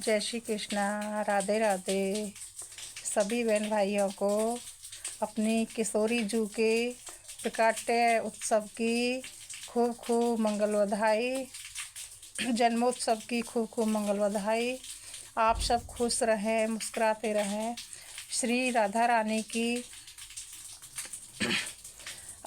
जय श्री कृष्णा, राधे राधे। सभी बहन भाइयों को अपनी किशोरी जू के प्रकाट्य उत्सव की खूब खूब मंगल बधाई, जन्मोत्सव की खूब खूब मंगल बधाई। आप सब खुश रहें, मुस्कुराते रहें। श्री राधा रानी की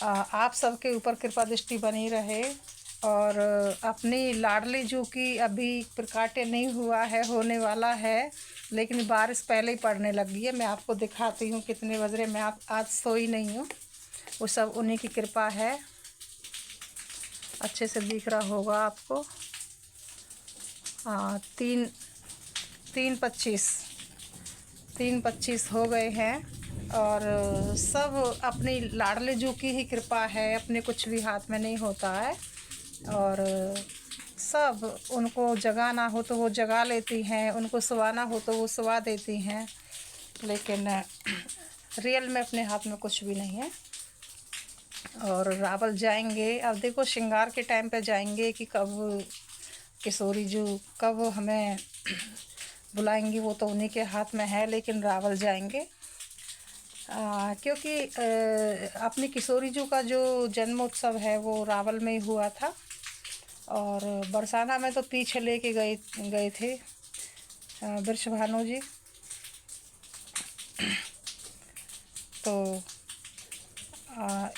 आप सबके ऊपर कृपा दृष्टि बनी रहे। और अपनी लाडली जू की अभी प्रकाट्य नहीं हुआ है, होने वाला है, लेकिन बारिश पहले ही पड़ने लगी है। मैं आपको दिखाती हूँ कितने बज रहे। मैं आज सोई नहीं हूँ, वो सब उन्हीं की कृपा है। अच्छे से दिख रहा होगा आपको। हाँ, 3:25 हो गए हैं। और सब अपनी लाडली जू की ही कृपा है, अपने कुछ भी हाथ में नहीं होता है। और सब उनको जगाना हो तो वो जगा लेती हैं, उनको सुलाना हो तो वो सुला देती हैं, लेकिन रियल में अपने हाथ में कुछ भी नहीं है। और रावल जाएंगे, अब देखो श्रृंगार के टाइम पे जाएंगे कि कब किशोरी जू कब हमें बुलाएंगी, वो तो उन्हीं के हाथ में है। लेकिन रावल जाएंगे क्योंकि अपनी किशोरी जू का जो जन्मोत्सव है वो रावल में ही हुआ था। और बरसाना में तो पीछे लेके गए थे वृषभानु जी। तो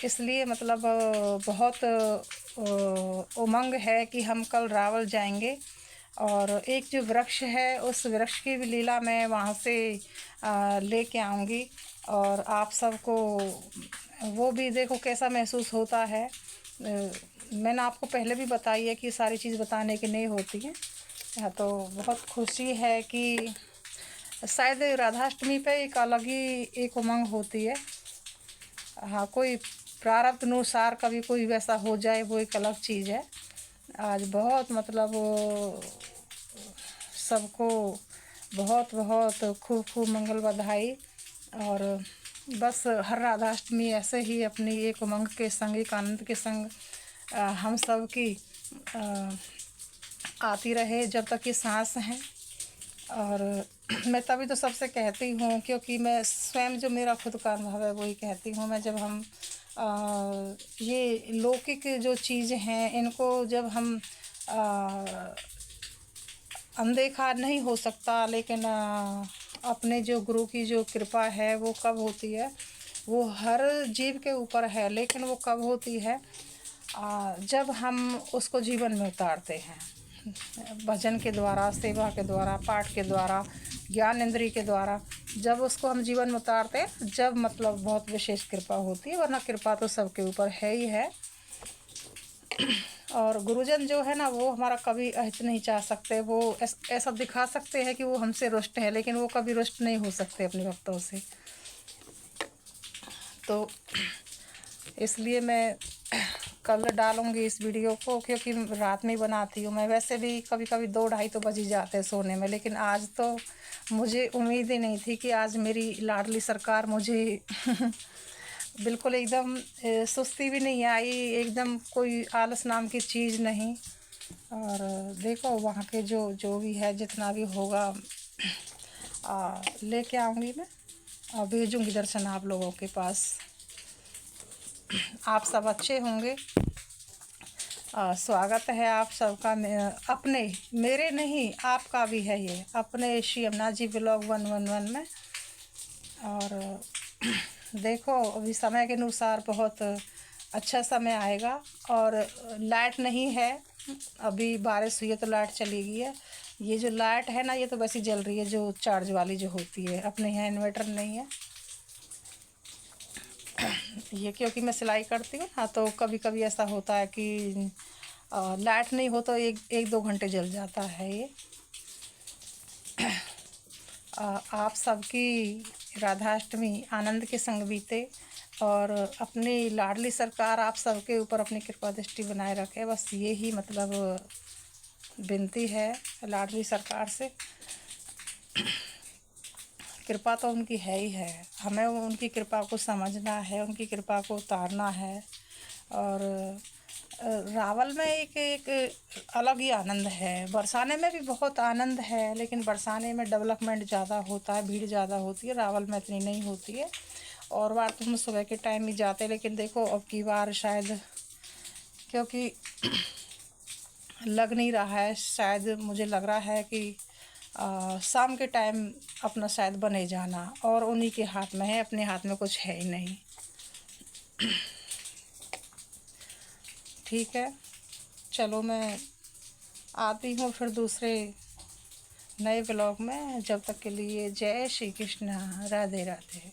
इसलिए मतलब बहुत उमंग है कि हम कल रावल जाएंगे। और एक जो वृक्ष है उस वृक्ष की भी लीला मैं वहाँ से लेके आऊँगी, और आप सबको वो भी देखो कैसा महसूस होता है। मैंने आपको पहले भी बताई है कि सारी चीज़ बताने की नहीं होती है। हाँ, तो बहुत खुशी है कि शायद राधाष्टमी पे एक अलग ही एक उमंग होती है। हाँ, कोई प्रारब्ध अनुसार कभी कोई वैसा हो जाए वो एक अलग चीज़ है। आज बहुत मतलब सबको बहुत बहुत खूब खूब मंगल बधाई। और बस हर राधाष्टमी ऐसे ही अपनी एक उमंग के संग, एक आनंद के संग हम सब की आती रहे जब तक ये सांस हैं। और मैं तभी तो सबसे कहती हूँ, क्योंकि मैं स्वयं जो मेरा खुद का अनुभव है वही कहती हूँ मैं। जब हम ये लौकिक जो चीज़ हैं इनको जब हम अनदेखा नहीं हो सकता, लेकिन अपने जो गुरु की जो कृपा है वो कब होती है, वो हर जीव के ऊपर है, लेकिन वो कब होती है जब हम उसको जीवन में उतारते हैं। भजन के द्वारा, सेवा के द्वारा, पाठ के द्वारा, ज्ञान इंद्रिय के द्वारा जब उसको हम जीवन में उतारते हैं, जब मतलब बहुत विशेष कृपा होती है। वरना कृपा तो सबके ऊपर है ही है। और गुरुजन जो है ना, वो हमारा कभी अहित नहीं चाह सकते। वो ऐसा दिखा सकते हैं कि वो हमसे रुष्ट है, लेकिन वो कभी रुष्ट नहीं हो सकते अपने भक्तों से। तो इसलिए मैं कल डालूँगी इस वीडियो को, क्योंकि रात में बनाती हूँ मैं। वैसे भी कभी कभी 2-2:30 तो बज ही जाते हैं सोने में, लेकिन आज तो मुझे उम्मीद ही नहीं थी कि आज मेरी लाडली सरकार मुझे बिल्कुल एकदम सुस्ती भी नहीं आई, एकदम कोई आलस नाम की चीज़ नहीं। और देखो वहाँ के जो भी है, जितना भी होगा लेके आऊँगी मैं और भेजूँगी दर्शन आप लोगों के पास। आप सब अच्छे होंगे। स्वागत है आप सबका। अपने मेरे नहीं, आपका भी है ये, अपने श्री यमुना जी ब्लॉग 111 में। और देखो अभी समय के अनुसार बहुत अच्छा समय आएगा। और लाइट नहीं है, अभी बारिश हुई है तो लाइट चली गई है। ये जो लाइट है ना, ये तो वैसे जल रही है, जो चार्ज वाली जो होती है। अपने यहाँ इन्वर्टर नहीं है। ये क्योंकि मैं सिलाई करती हूँ हाँ, तो कभी कभी ऐसा होता है कि लाइट नहीं हो तो 1-2 घंटे जल जाता है ये। आप सबकी राधाष्टमी आनंद के संग बीते, और अपनी लाडली सरकार आप सबके ऊपर अपनी कृपा दृष्टि बनाए रखे। बस ये ही मतलब विनती है लाडली सरकार से। कृपा तो उनकी है ही है, हमें उनकी कृपा को समझना है, उनकी कृपा को उतारना है। और रावल में एक एक अलग ही आनंद है। बरसाने में भी बहुत आनंद है, लेकिन बरसाने में डेवलपमेंट ज़्यादा होता है, भीड़ ज़्यादा होती है, रावल में इतनी नहीं होती है। और बार तो हम सुबह के टाइम ही जाते, लेकिन देखो अब की बार शायद क्योंकि लग नहीं रहा है, शायद मुझे लग रहा है कि शाम के टाइम अपना शायद बने जाना, और उन्हीं के हाथ में है, अपने हाथ में कुछ है ही नहीं। ठीक है, चलो मैं आती हूँ फिर दूसरे नए ब्लॉग में। जब तक के लिए जय श्री कृष्ण, राधे राधे।